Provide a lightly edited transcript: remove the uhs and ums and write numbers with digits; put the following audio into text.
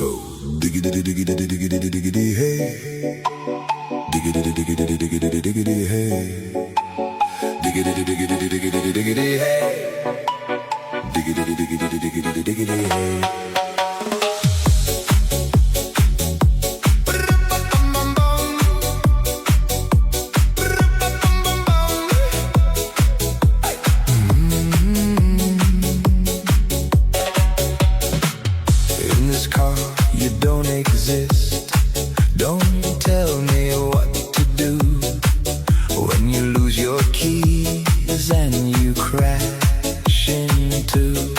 So diggity diggity diggity diggity hey, diggity diggity diggity diggity hey, diggity diggity diggity diggity hey, diggity diggity diggity diggity hey. And you crash into